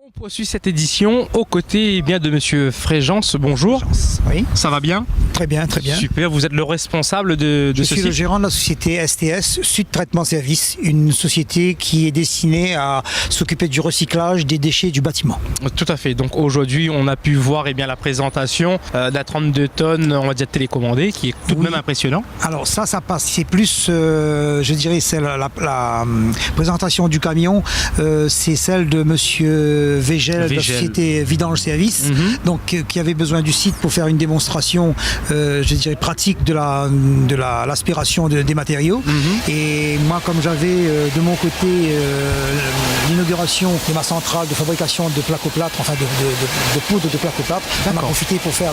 On poursuit cette édition aux côtés de Monsieur Fréjance. Bonjour. Oui. Ça va bien? Très bien, très bien. Super, vous êtes le responsable de Je ce suis le site? gérant de la société STS, Sud Traitement Service, une société qui est destinée à s'occuper du recyclage des déchets du bâtiment. Tout à fait. Donc aujourd'hui, on a pu voir la présentation d'un 32 tonnes, on va dire télécommandé, qui est tout de même impressionnant. Alors ça passe. C'est plus, je dirais, c'est la présentation du camion, c'est celle de Monsieur Végel, de la société Vidange Service, donc qui avait besoin du site pour faire une démonstration, je dirais, pratique de l'aspiration des matériaux. Et moi, comme j'avais de mon côté l'inauguration de ma centrale de fabrication de plaques au plâtre, enfin de poudre de plaques au plâtre, on a profité pour faire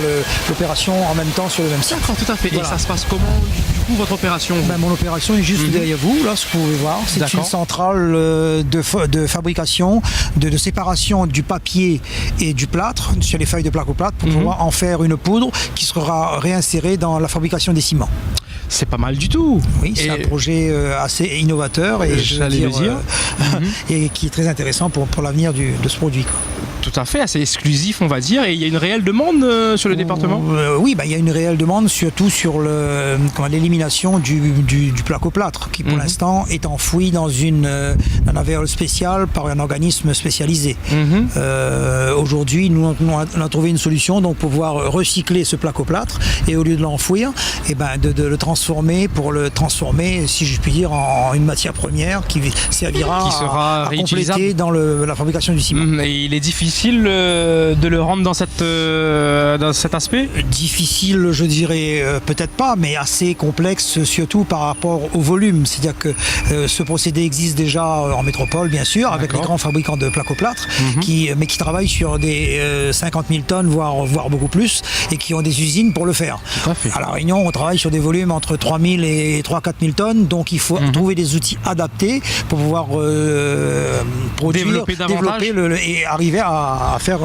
l'opération en même temps sur le même site. D'accord, tout à fait. Voilà. Et ça se passe comment, du coup, votre opération? Mon opération est juste derrière vous, là, ce que vous pouvez voir. C'est une centrale de fabrication, de séparation du papier et du plâtre sur les feuilles de plaques au plâtre pour pouvoir en faire une poudre qui sera réinsérée dans la fabrication des ciments. C'est pas mal du tout. Oui, c'est un projet assez innovateur et, et qui est très intéressant pour l'avenir de ce produit. Tout à fait, assez exclusif, on va dire. Et il y a une réelle demande sur le département? Oui, il y a une réelle demande, surtout sur l'élimination du plaque au plâtre, qui pour l'instant est enfoui dans un alvéole spécial par un organisme spécialisé. Aujourd'hui, nous on a trouvé une solution donc, pour pouvoir recycler ce plaque au plâtre et au lieu de l'enfouir, de le transformer si je puis dire, en une matière première qui servira à compléter dans la fabrication du ciment. Et il est difficile de le rendre dans cet aspect? Difficile, je dirais peut-être pas, mais assez complexe, surtout par rapport au volume. C'est-à-dire que ce procédé existe déjà en métropole, bien sûr, avec les grands fabricants de plaques au plâtre, mais qui travaillent sur des 50 000 tonnes, voire beaucoup plus, et qui ont des usines pour le faire. À La Réunion, on travaille sur des volumes entre 3 000 et 3-4 000 tonnes, donc il faut trouver des outils adaptés pour pouvoir produire, développer et arriver à faire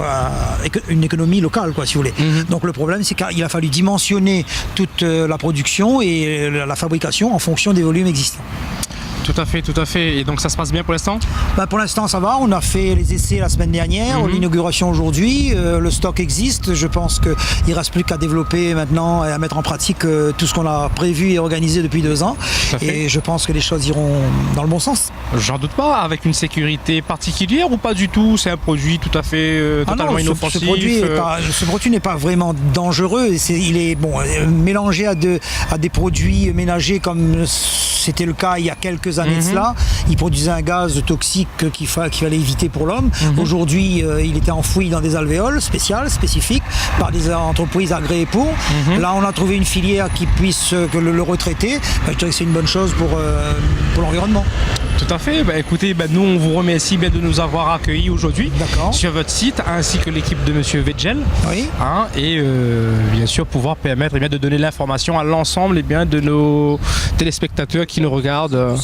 une économie locale, si vous voulez. Donc le problème, c'est qu'il a fallu dimensionner toute la production et la fabrication en fonction des volumes existants. Tout à fait. Et donc ça se passe bien pour l'instant? Pour l'instant ça va, on a fait les essais la semaine dernière, l'inauguration aujourd'hui, le stock existe, je pense qu'il ne reste plus qu'à développer maintenant et à mettre en pratique tout ce qu'on a prévu et organisé depuis 2 ans. Et je pense que les choses iront dans le bon sens. J'en doute pas, avec une sécurité particulière ou pas du tout? C'est un produit tout à fait totalement inoffensif. Ce produit n'est pas vraiment dangereux, il est mélangé à des produits ménagers comme c'était le cas il y a quelques années de cela. Il produisait un gaz toxique qu'il fallait éviter pour l'homme. Aujourd'hui, il était enfoui dans des alvéoles spécifiques par des entreprises agréées pour. Là, on a trouvé une filière qui puisse le retraiter. Je dirais que c'est une bonne chose pour l'environnement. Tout à fait. Écoutez, nous on vous remercie de nous avoir accueillis aujourd'hui sur votre site, ainsi que l'équipe de Monsieur Végel. Et bien sûr pouvoir permettre de donner l'information à l'ensemble de nos téléspectateurs qui nous regardent.